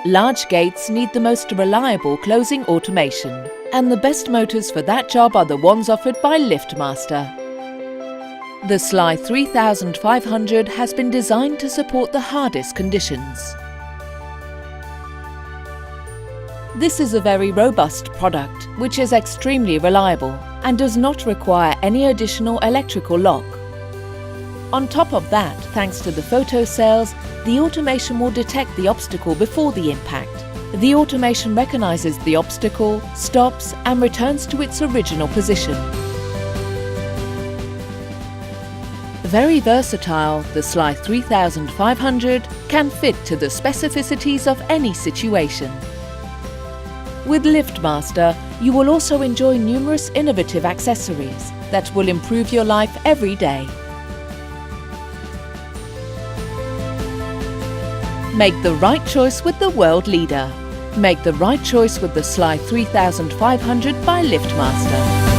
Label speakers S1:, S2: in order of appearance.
S1: Large gates need the most reliable closing automation, and the best motors for that job are the ones offered by LiftMaster. The SLY3500 has been designed to support the hardest conditions. This is a very robust product which is extremely reliable and does not require any additional electrical lock. On top of that, thanks to the photo cells, the automation will detect the obstacle before the impact. The automation recognizes the obstacle, stops and returns to its original position. Very versatile, the SLY3500 can fit to the specificities of any situation. With LiftMaster, you will also enjoy numerous innovative accessories that will improve your life every day. Make the right choice with the world leader. Make the right choice with the SLY3500 by LiftMaster.